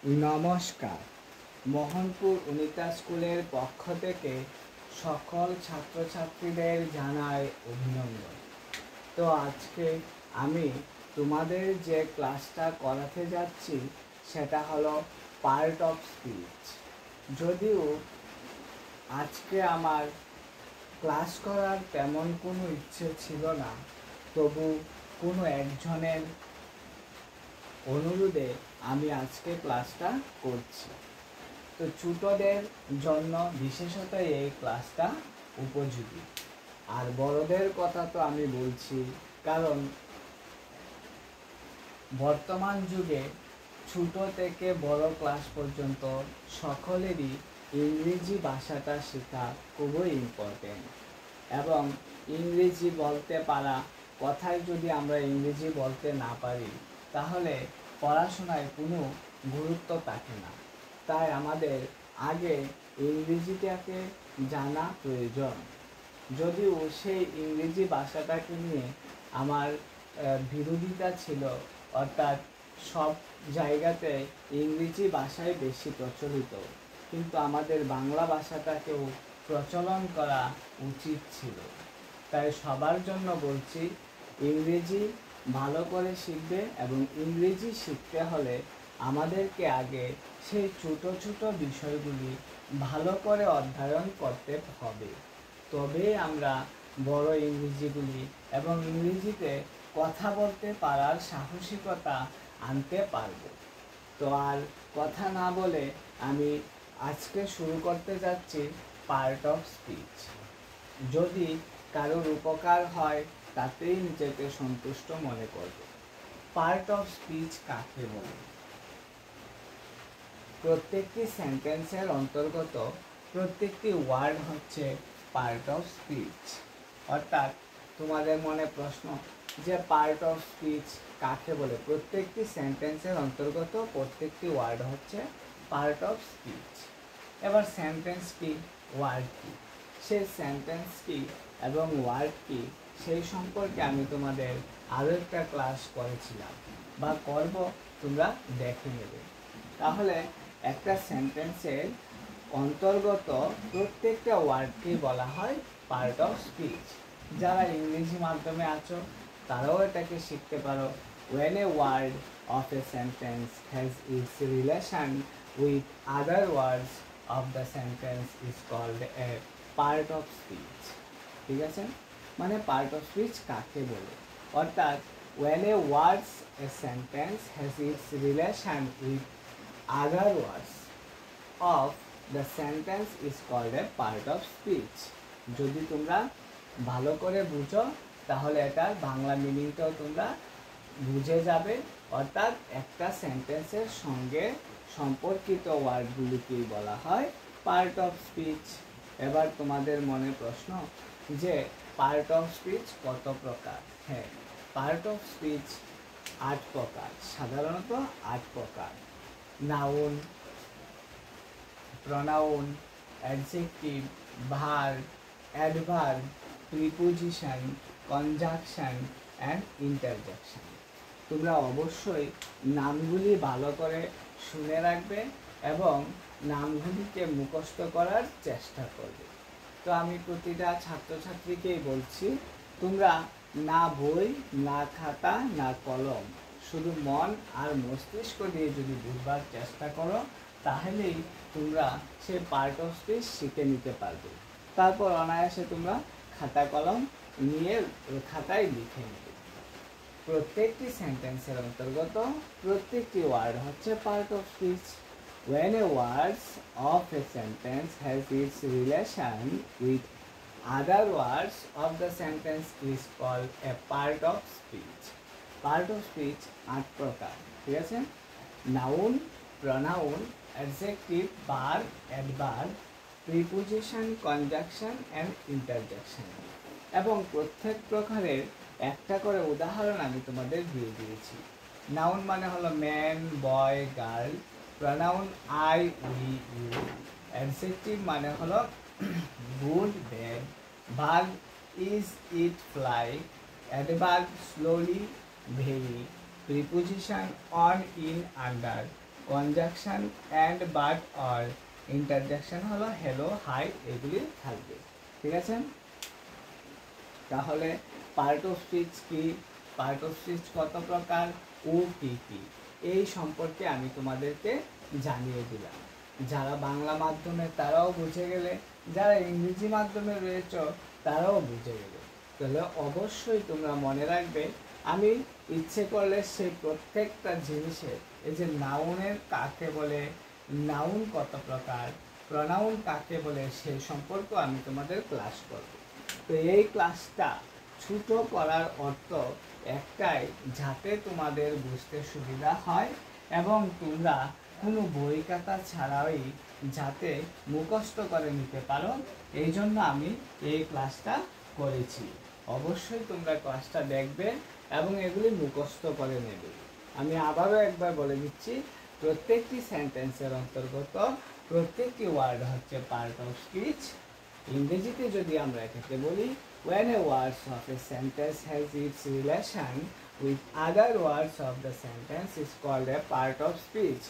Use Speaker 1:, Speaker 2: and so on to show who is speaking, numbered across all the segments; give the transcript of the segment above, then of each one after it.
Speaker 1: নমস্কার। মোহনপুর অনিতা স্কুলের পক্ষ থেকে সকল ছাত্রছাত্রীদের জানাই অভিনন্দন। তো আজকে আমি তোমাদের যে ক্লাসটা করাতে যাচ্ছি সেটা হলো পার্ট অফ স্পিচ। যদিও আজকে আমার ক্লাস করার তেমন কোনো ইচ্ছে ছিল না, তবু কোনো একজনের অনুরোধে আমি আজকে ক্লাসটা করছি। তো ছোটদের জন্য বিশেষত এই ক্লাসটা উপযোগী, আর বড়দের কথা তো আমি বলছি, কারণ বর্তমান যুগে ছোট থেকে বড় ক্লাস পর্যন্ত সকলেরই ইংরেজি ভাষাটা শেখা খুবই ইম্পর্টেন্ট। এবং ইংরেজি বলতে পারা, কথায় যদি আমরা ইংরেজি বলতে না পারি তাহলে পড়াশোনায় কোনো গুরুত্ব থাকে না। তাই আমাদের আগে ইংরেজিটাকে জানা প্রয়োজন। যদিও সেই ইংরেজি ভাষাটাকে নিয়ে আমার বিরোধিতা ছিল, অর্থাৎ সব জায়গাতে ইংরেজি ভাষাই বেশি প্রচলিত, কিন্তু আমাদের বাংলা ভাষাটাকেও প্রচলন করা উচিত ছিল। তাই সবার জন্য বলছি, ইংরেজি ভালো করে শিখবে, এবং ইংরেজি শিখতে হলে আমাদেরকে আগে সেই ছোট ছোট বিষয়গুলি ভালো করে অধ্যয়ন করতে হবে। তবে আমরা বড় ইংরেজিগুলি এবং ইংরেজিতে কথা বলতে পারার সাহসিকতা আনতে পারব। তো আর কথা না বলে আমি আজকে শুরু করতে যাচ্ছি পার্ট অফ স্পিচ। যদি কারোর উপকার হয় তাতেই নিজেকে সন্তুষ্ট মনে করবে। পার্ট অফ স্পিচ কাকে বলে? প্রত্যেকটি সেন্টেন্সের অন্তর্গত প্রত্যেকটি ওয়ার্ড হচ্ছে পার্ট অফ স্পিচ। অর্থাৎ তোমাদের মনে প্রশ্ন যে পার্ট অফ স্পিচ কাকে বলে? প্রত্যেকটি সেন্টেন্সের অন্তর্গত প্রত্যেকটি ওয়ার্ড হচ্ছে পার্ট অফ স্পিচ। এবার সেন্টেন্স কি, ওয়ার্ড কি, সেই সেন্টেন্স কি এবং ওয়ার্ড কি সেই সম্পর্কে আমি তোমাদের আরও একটা ক্লাস করেছিলাম বা করব, তোমরা দেখে নেবে। তাহলে একটা সেন্টেন্সের অন্তর্গত প্রত্যেকটা ওয়ার্ডকে বলা হয় পার্ট অফ স্পিচ। যারা ইংরেজি মাধ্যমে আছো তারাও এটাকে শিখতে পারো। when a word of a sentence has its relation with other words of the sentence is called a part of speech। ঠিক আছে, মানে পার্ট অফ স্পিচ কাকে বলে? অর্থাৎ when a words a sentence has its relation with other words of the sentence is called a part of speech। যদি তোমরা ভালো করে বুঝো তাহলে এটার বাংলা মিনিংটাও তোমরা বুঝে যাবে। অর্থাৎ একটা সেন্টেন্সের সঙ্গে সম্পর্কিত ওয়ার্ডগুলিকেই বলা হয় পার্ট অফ স্পিচ। এবার তোমাদের মনে প্রশ্ন যে পার্ট অফ স্পিচ কত প্রকার? হ্যাঁ, পার্ট অফ স্পিচ 8 প্রকার, সাধারণত 8 প্রকার। Noun, pronoun, adjective, verb, adverb, preposition, conjunction and interjection. তোমরা অবশ্যই নামগুলি ভালো করে শুনে রাখবে এবং নামগুলিকে মুখস্থ করার চেষ্টা করবে। তো আমি প্রতিটা ছাত্রছাত্রীকেই বলছি, তোমরা না বই, না খাতা, না কলম, শুধু মন আর মস্তিষ্ক দিয়ে যদি বুঝবার চেষ্টা করো তাহলেই তোমরা সেই পার্ট অফ স্পিচ শিখে নিতে পারবে। তারপর অনায়াসে তোমরা খাতা কলম নিয়ে খাতায় লিখে নেবে। প্রত্যেকটি সেন্টেন্সের অন্তর্গত প্রত্যেকটি ওয়ার্ড হচ্ছে part of speech. when a words of a sentence has its relation with other words of the sentence is called a part of speech। Part of speech 8 প্রকার, ঠিক আছে? Noun, pronoun, adjective, verb, adverb, preposition, conjunction and interjection. এবং প্রত্যেক প্রকারের একটা করে উদাহরণ আমি তোমাদের দিয়ে দিয়েছি। নাউন মানে হলো man, boy, girl. Pronoun I, we, you. Adjective মানে হলো good, bad. Verb is, eat, fly. Adverb slowly, very. Preposition on, in, under. Conjunction and but আর ইন্টারজেকশন হলো হ্যালো, হাই, এগুলি থাকবে। ঠিক আছে, তাহলে পার্ট অফ স্পিচ কি, পার্ট অফ স্পিচ কত প্রকার ও কী কী, এই সম্পর্কে আমি তোমাদেরকে জানিয়ে দিলাম। যারা বাংলা মাধ্যমে তারাও বুঝে গেলে, যারা ইংরেজি মাধ্যমে রয়েছ তারাও বুঝে গেলে। তাহলে অবশ্যই তোমরা মনে রাখবে, আমি ইচ্ছে করলে সেই প্রত্যেকটা জিনিসের, এই যে নাউনের কাকে বলে, নাউন কত প্রকার, প্রনাউন কাকে বলে, সেই সম্পর্ক আমি তোমাদের ক্লাস করব। তো এই ক্লাসটা ছোট করার অর্থ একটাই, যাতে তোমাদের বুঝতে সুবিধা হয় এবং তোমরা কোনো বই খাতা ছাড়াই যাতে মুখস্থ করে নিতে পারো, এই জন্য আমি এই ক্লাসটা করেছি। অবশ্যই তোমরা ক্লাসটা দেখবে এবং এগুলি মুখস্থ করে নেবে। আমি আবারও একবার বলে দিচ্ছি, প্রত্যেকটি সেন্টেন্সের অন্তর্গত প্রত্যেকটি ওয়ার্ড হচ্ছে পার্ট অফ স্পিচ। ইংরেজিতে যদি আমরা এটাকে বলি, when a words of a sentence has its relation with other words of the sentence is called a part of speech.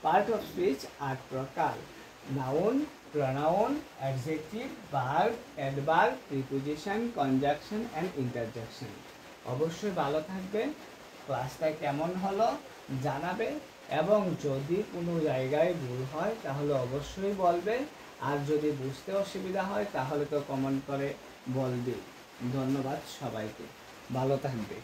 Speaker 1: Part of speech 8 প্রকার: noun, pronoun, adjective, verb, adverb, preposition, conjunction and interjection. অবশ্যই ভালো থাকবে। ক্লাসটা কেমন হলো জানাবে এবং যদি কোনো জায়গায় ভুল হয় তাহলে অবশ্যই বলবে, আর যদি বুঝতে অসুবিধা হয় তাহলে তো কমেন্ট করে বলবে। ধন্যবাদ সবাইকে, ভালো থাকবে।